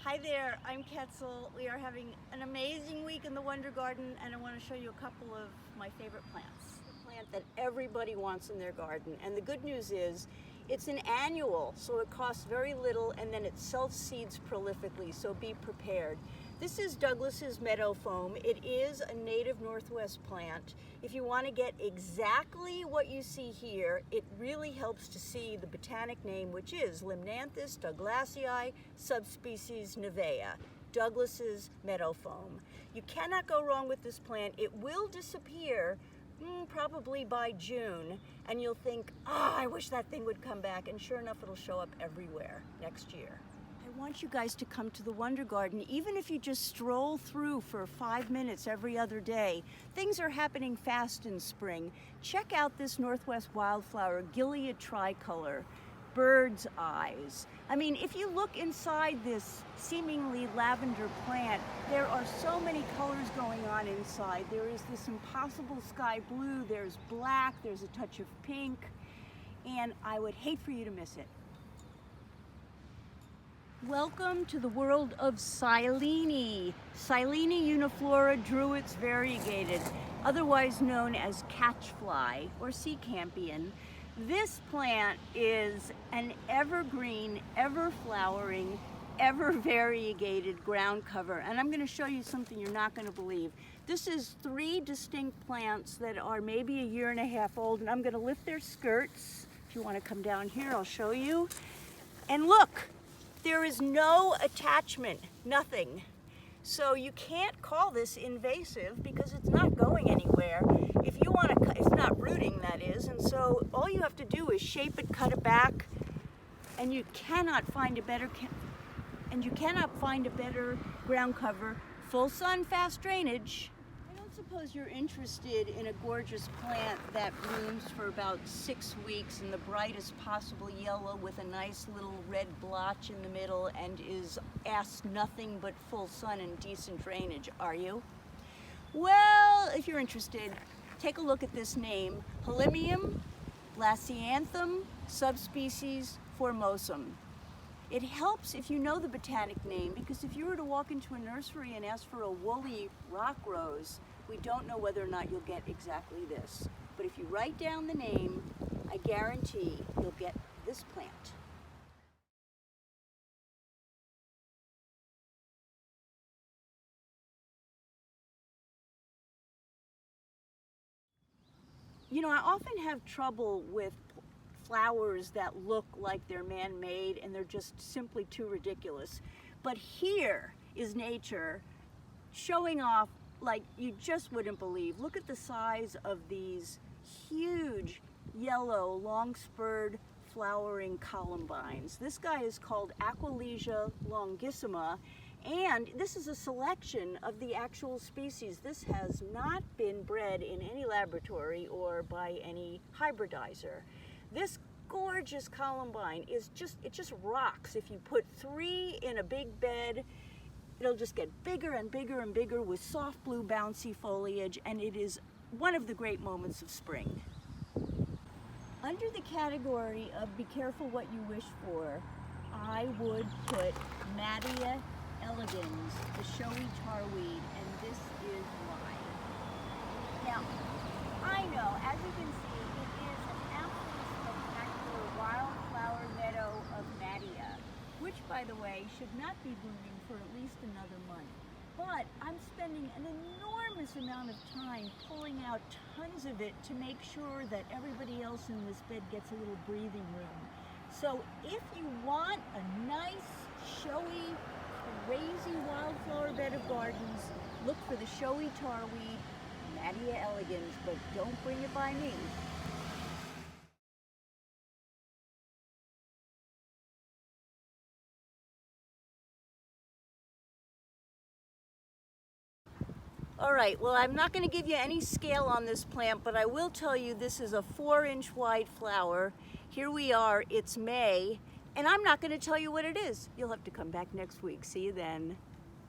Hi there, I'm Ketzel. We are having an amazing week in the Wonder Garden, and I want to show you a couple of my favorite plants. A plant that everybody wants in their garden, and the good news is it's an annual, so it costs very little, and then it self-seeds prolifically, so be prepared. This is Douglas's meadow foam. It is a native Northwest plant. If you want to get exactly what you see here, it really helps to see the botanic name, which is Limnanthus douglasii, subspecies Nevea, Douglas's meadow foam. You cannot go wrong with this plant. It will disappear probably by June, and you'll think, I wish that thing would come back, and sure enough, it'll show up everywhere next year. I want you guys to come to the Wonder Garden, even if you just stroll through for 5 minutes every other day. Things are happening fast in spring. Check out this Northwest wildflower, Gilead tricolor, bird's eyes. I mean, if you look inside this seemingly lavender plant, there are so many colors going on inside. There is this impossible sky blue, there's black, there's a touch of pink, and I would hate for you to miss it. Welcome to the world of Silene. Silene uniflora druids variegated, otherwise known as catchfly or sea campion. This plant is an evergreen, ever-flowering, ever-variegated ground cover, and I'm going to show you something you're not going to believe. This is 3 distinct plants that are maybe a year and a half old, and I'm going to lift their skirts. If you want to come down here, I'll show you. And look! There is no attachment, nothing. So you can't call this invasive because it's not going anywhere. If you want to, it's not rooting, that is, and so all you have to do is shape it, cut it back, and you cannot find a better ground cover. Full sun, fast drainage. I don't suppose you're interested in a gorgeous plant that blooms for about 6 weeks in the brightest possible yellow with a nice little red blotch in the middle and is asked nothing but full sun and decent drainage, are you? Well, if you're interested, take a look at this name, Hylimnium lasianthum, subspecies formosum. It helps if you know the botanic name, because if you were to walk into a nursery and ask for a woolly rock rose, we don't know whether or not you'll get exactly this. But if you write down the name, I guarantee you'll get this plant. You know, I often have trouble with flowers that look like they're man-made and they're just simply too ridiculous. But here is nature showing off like you just wouldn't believe. Look at the size of these huge yellow long-spurred flowering columbines. This guy is called Aquilegia longissima, and this is a selection of the actual species. This has not been bred in any laboratory or by any hybridizer. This gorgeous columbine is it just rocks. If you put 3 in a big bed, it'll just get bigger and bigger and bigger with soft blue bouncy foliage, and it is one of the great moments of spring. Under the category of be careful what you wish for, I would put Madia elegans, the showy tarweed, and this is why. Now, I know, as you can see, it is an absolutely spectacular wildflower meadow of Madia, which, by the way, should not be blooming for at least another month. But I'm spending an enormous amount of time pulling out tons of it to make sure that everybody else in this bed gets a little breathing room. So if you want a nice, showy, crazy wildflower bed of gardens, look for the showy tarweed, Madia elegans, but don't bring it by me. All right, well, I'm not going to give you any scale on this plant, but I will tell you this is a 4-inch wide flower. Here we are, it's May, and I'm not going to tell you what it is. You'll have to come back next week. See you then.